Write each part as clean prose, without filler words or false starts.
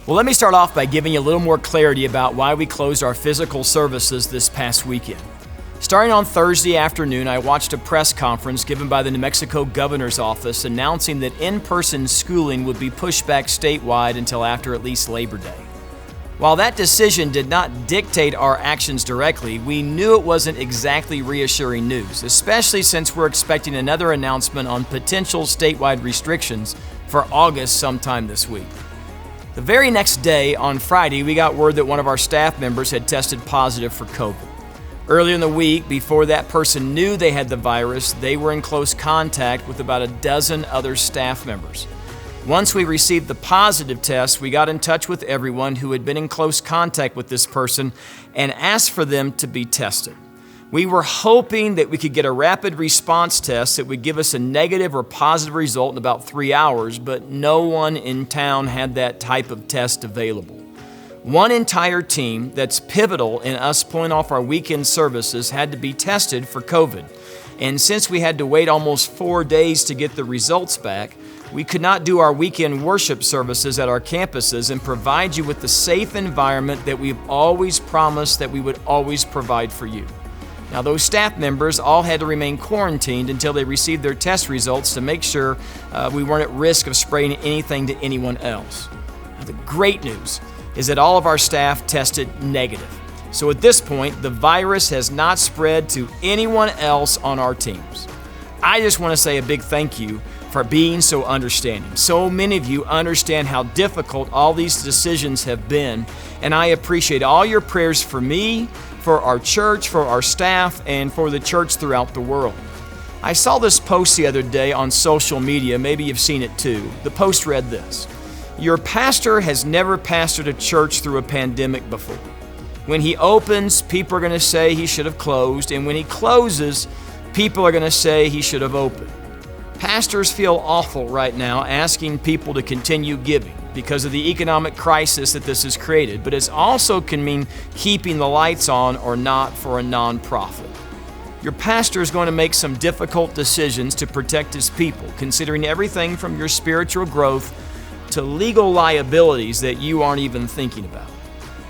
Well, let me start off by giving you a little more clarity about why we closed our physical services this past weekend. Starting on Thursday afternoon, I watched a press conference given by the New Mexico Governor's Office announcing that in-person schooling would be pushed back statewide until after at least Labor Day. While that decision did not dictate our actions directly, we knew it wasn't exactly reassuring news, especially since we're expecting another announcement on potential statewide restrictions for August sometime this week. The very next day, on Friday, we got word that one of our staff members had tested positive for COVID. Earlier in the week, before that person knew they had the virus, they were in close contact with about a dozen other staff members. Once we received the positive test, we got in touch with everyone who had been in close contact with this person and asked for them to be tested. We were hoping that we could get a rapid response test that would give us a negative or positive result in about 3 hours, but no one in town had that type of test available. One entire team that's pivotal in us pulling off our weekend services had to be tested for COVID. And since we had to wait almost 4 days to get the results back, we could not do our weekend worship services at our campuses and provide you with the safe environment that we've always promised that we would always provide for you. Now, those staff members all had to remain quarantined until they received their test results to make sure we weren't at risk of spreading anything to anyone else. Now, the great news is that all of our staff tested negative. So at this point, the virus has not spread to anyone else on our teams. I just want to say a big thank you for being so understanding. So many of you understand how difficult all these decisions have been, and I appreciate all your prayers for me, for our church, for our staff, and for the church throughout the world. I saw this post the other day on social media. Maybe you've seen it too. The post read this: "Your pastor has never pastored a church through a pandemic before. When he opens, people are going to say he should have closed, and when he closes, people are going to say he should have opened. Pastors feel awful right now asking people to continue giving because of the economic crisis that this has created, but it also can mean keeping the lights on or not for a nonprofit. Your pastor is going to make some difficult decisions to protect his people, considering everything from your spiritual growth to legal liabilities that you aren't even thinking about.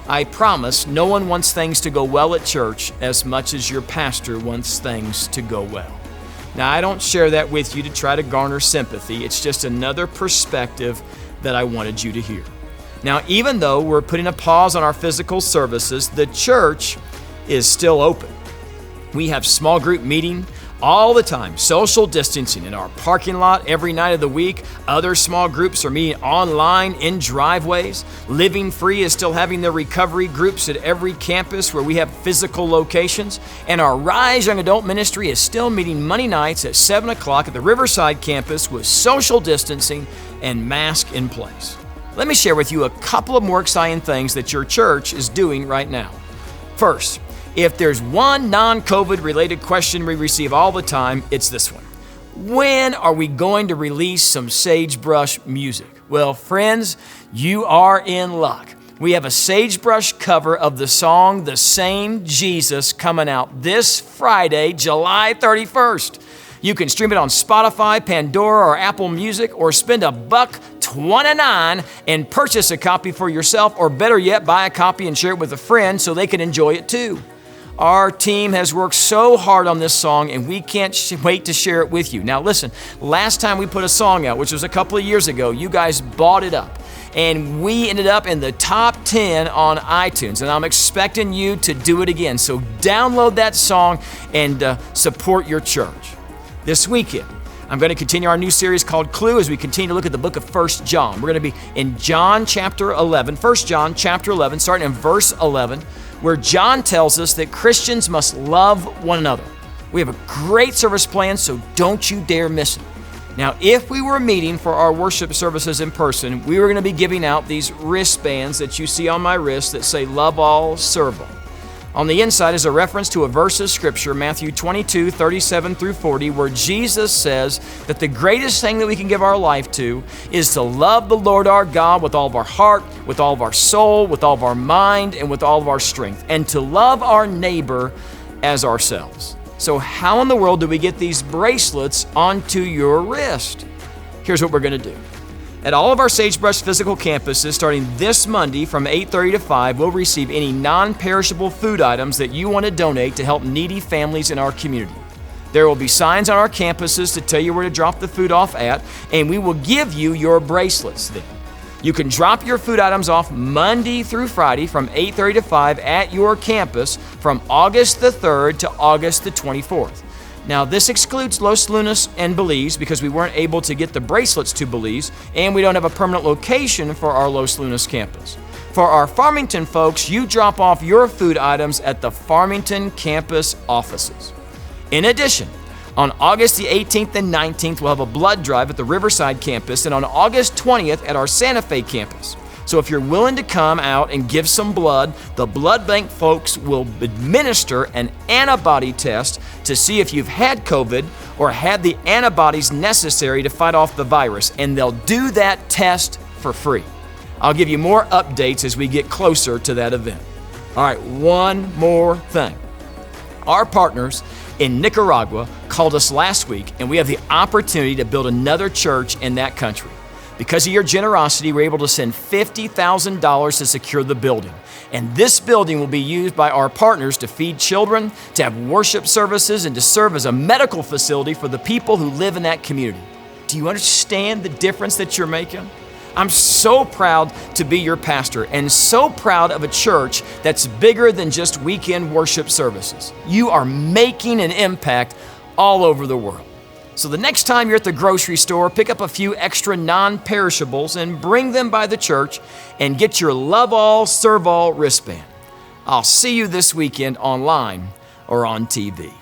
I promise no one wants things to go well at church as much as your pastor wants things to go well." Now, I don't share that with you to try to garner sympathy. It's just another perspective that I wanted you to hear. Now, even though we're putting a pause on our physical services, the church is still open. We have small group meeting all the time, social distancing in our parking lot every night of the week. Other small groups are meeting online in driveways. Living Free is still having their recovery groups at every campus where we have physical locations. And our Rise Young Adult Ministry is still meeting Monday nights at 7 o'clock at the Riverside campus with social distancing and mask in place. Let me share with you a couple of more exciting things that your church is doing right now. First, if there's one non-COVID related question we receive all the time, it's this one: when are we going to release some Sagebrush music? Well, friends, you are in luck. We have a Sagebrush cover of the song "The Same Jesus" coming out this Friday, July 31st. You can stream it on Spotify, Pandora, or Apple Music, or spend $1.29 and purchase a copy for yourself, or better yet, buy a copy and share it with a friend so they can enjoy it too. Our team has worked so hard on this song, and we can't wait to share it with you. Now listen, last time we put a song out, which was a couple of years ago, you guys bought it up, and we ended up in the top 10 on iTunes, and I'm expecting you to do it again. So download that song and support your church. This weekend, I'm going to continue our new series called Clue as we continue to look at the book of 1 John. We're going to be in John chapter 11, 1 John chapter 11, starting in verse 11, where John tells us that Christians must love one another. We have a great service planned, so don't you dare miss it. Now, if we were meeting for our worship services in person, we were going to be giving out these wristbands that you see on my wrist that say "Love All, Serve All." On the inside is a reference to a verse of Scripture, Matthew 22, 37 through 40, where Jesus says that the greatest thing that we can give our life to is to love the Lord our God with all of our heart, with all of our soul, with all of our mind, and with all of our strength, and to love our neighbor as ourselves. So how in the world do we get these bracelets onto your wrist? Here's what we're going to do. At all of our Sagebrush physical campuses, starting this Monday from 8:30 to 5, we'll receive any non-perishable food items that you want to donate to help needy families in our community. There will be signs on our campuses to tell you where to drop the food off at, and we will give you your bracelets then. You can drop your food items off Monday through Friday from 8:30 to 5 at your campus from August the 3rd to August the 24th. Now, this excludes Los Lunas and Belize because we weren't able to get the bracelets to Belize, and we don't have a permanent location for our Los Lunas campus. For our Farmington folks, you drop off your food items at the Farmington campus offices. In addition, on August the 18th and 19th, we'll have a blood drive at the Riverside campus, and on August 20th at our Santa Fe campus. So if you're willing to come out and give some blood, the blood bank folks will administer an antibody test to see if you've had COVID or had the antibodies necessary to fight off the virus, and they'll do that test for free. I'll give you more updates as we get closer to that event. All right, one more thing. Our partners in Nicaragua called us last week, and we have the opportunity to build another church in that country. Because of your generosity, we're able to send $50,000 to secure the building. And this building will be used by our partners to feed children, to have worship services, and to serve as a medical facility for the people who live in that community. Do you understand the difference that you're making? I'm so proud to be your pastor and so proud of a church that's bigger than just weekend worship services. You are making an impact all over the world. So the next time you're at the grocery store, pick up a few extra non-perishables and bring them by the church and get your Love All, Serve All wristband. I'll see you this weekend online or on TV.